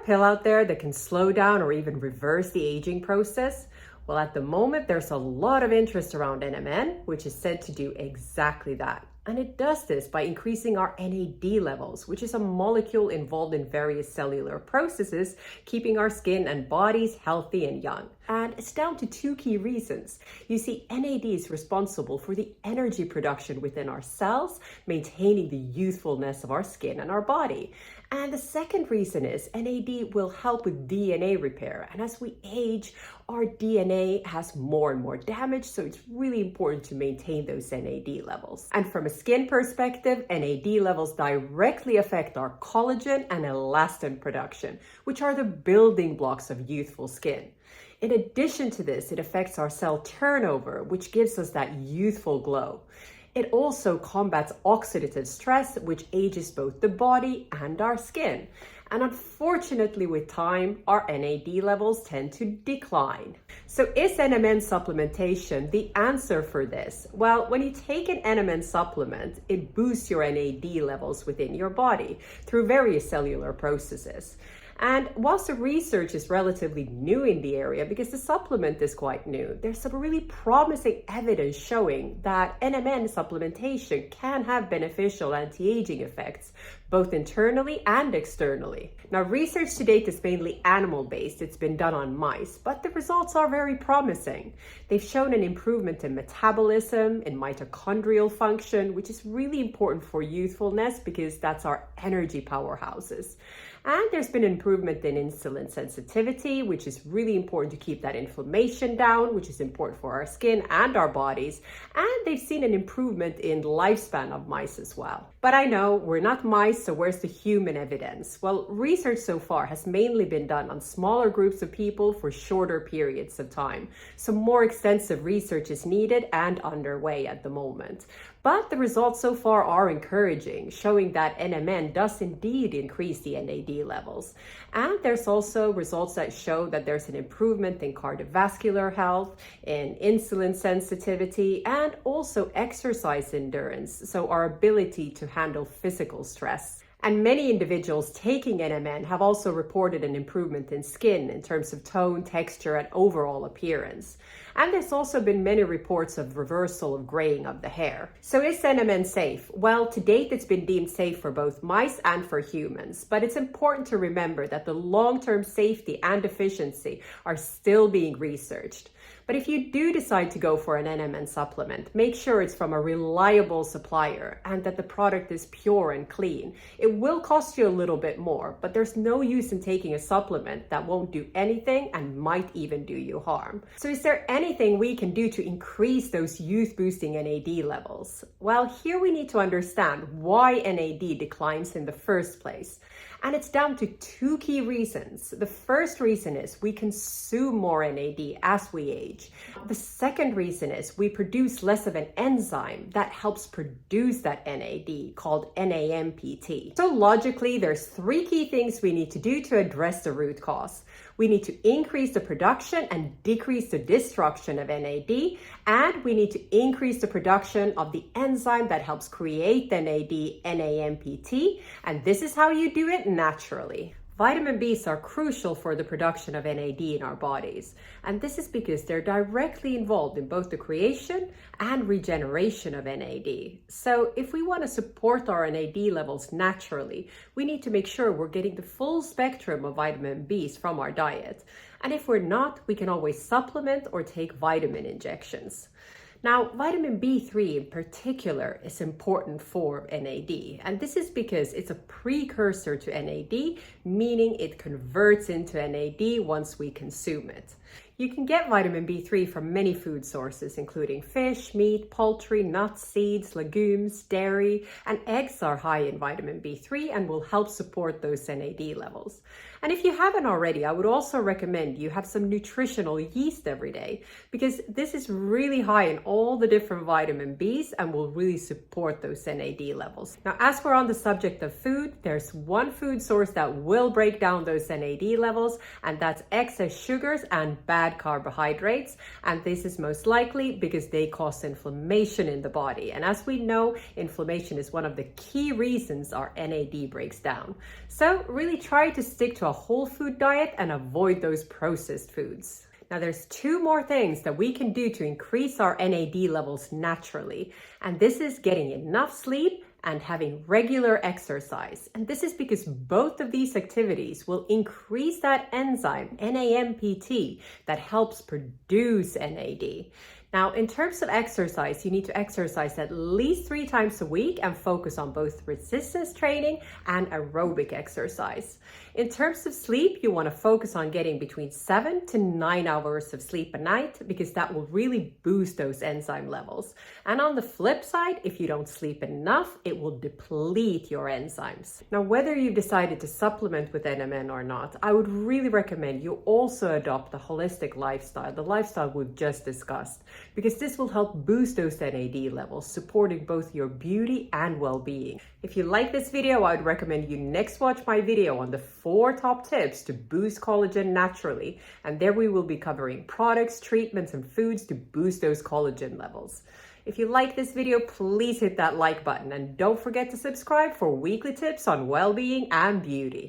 pill out there that can slow down or even reverse the aging process? Well, at the moment, there's a lot of interest around NMN, which is said to do exactly that. And it does this by increasing our NAD levels, which is a molecule involved in various cellular processes, keeping our skin and bodies healthy and young. And it's down to two key reasons. You see, NAD is responsible for the energy production within our cells, maintaining the youthfulness of our skin and our body. And the second reason is NAD will help with DNA repair. And as we age, our DNA has more and more damage, so it's really important to maintain those NAD levels. And from a skin perspective, NAD levels directly affect our collagen and elastin production, which are the building blocks of youthful skin. In addition to this, it affects our cell turnover, which gives us that youthful glow. It also combats oxidative stress, which ages both the body and our skin. And unfortunately, with time, our NAD levels tend to decline. So is NMN supplementation the answer for this? Well, when you take an NMN supplement, it boosts your NAD levels within your body through various cellular processes. And whilst the research is relatively new in the area, because the supplement is quite new, there's some really promising evidence showing that NMN supplementation can have beneficial anti-aging effects, both internally and externally. Now, research to date is mainly animal-based. It's been done on mice, but the results are very promising. They've shown an improvement in metabolism, in mitochondrial function, which is really important for youthfulness because that's our energy powerhouses. And there's been improvement in insulin sensitivity, which is really important to keep that inflammation down, which is important for our skin and our bodies. And they've seen an improvement in lifespan of mice as well. But I know we're not mice, so where's the human evidence? Well, research so far has mainly been done on smaller groups of people for shorter periods of time. So more extensive research is needed and underway at the moment. But the results so far are encouraging, showing that NMN does indeed increase the NAD levels. And there's also results that show that there's an improvement in cardiovascular health, in insulin sensitivity, and also exercise endurance, so our ability to handle physical stress. And many individuals taking NMN have also reported an improvement in skin in terms of tone, texture, and overall appearance. And there's also been many reports of reversal of graying of the hair. So is NMN safe? Well, to date, it's been deemed safe for both mice and for humans. But it's important to remember that the long-term safety and efficiency are still being researched. But if you do decide to go for an NMN supplement, make sure it's from a reliable supplier and that the product is pure and clean. It will cost you a little bit more, but there's no use in taking a supplement that won't do anything and might even do you harm. So is there anything we can do to increase those youth-boosting NAD levels? Well, here we need to understand why NAD declines in the first place. And it's down to two key reasons. The first reason is we consume more NAD as we age. The second reason is we produce less of an enzyme that helps produce that NAD called NAMPT. So logically, there's three key things we need to do to address the root cause. We need to increase the production and decrease the destruction of NAD, and we need to increase the production of the enzyme that helps create the NAD, NAMPT, and this is how you do it naturally. Vitamin Bs are crucial for the production of NAD in our bodies, and this is because they're directly involved in both the creation and regeneration of NAD. So if we want to support our NAD levels naturally, we need to make sure we're getting the full spectrum of vitamin Bs from our diet. And if we're not, we can always supplement or take vitamin injections. Now, vitamin B3 in particular is important for NAD, and this is because it's a precursor to NAD, meaning it converts into NAD once we consume it. You can get vitamin B3 from many food sources, including fish, meat, poultry, nuts, seeds, legumes, dairy, and eggs are high in vitamin B3 and will help support those NAD levels. And if you haven't already, I would also recommend you have some nutritional yeast every day, because this is really high in all the different vitamin Bs and will really support those NAD levels. Now, as we're on the subject of food, there's one food source that will break down those NAD levels, and that's excess sugars and bad bad carbohydrates, and this is most likely because they cause inflammation in the body. And as we know, inflammation is one of the key reasons our NAD breaks down. So really try to stick to a whole food diet and avoid those processed foods. Now there's two more things that we can do to increase our NAD levels naturally, and this is getting enough sleep and having regular exercise. And this is because both of these activities will increase that enzyme, NAMPT, that helps produce NAD. Now, in terms of exercise, you need to exercise at least 3 times a week and focus on both resistance training and aerobic exercise. In terms of sleep, you want to focus on getting between 7 to 9 hours of sleep a night because that will really boost those enzyme levels. And on the flip side, if you don't sleep enough, it will deplete your enzymes. Now, whether you've decided to supplement with NMN or not, I would really recommend you also adopt the holistic lifestyle, the lifestyle we've just discussed, because this will help boost those NAD levels, supporting both your beauty and well-being. If you like this video, I would recommend you next watch my video on the 4 top tips to boost collagen naturally. And there we will be covering products, treatments, and foods to boost those collagen levels. If you like this video, please hit that like button and don't forget to subscribe for weekly tips on well-being and beauty.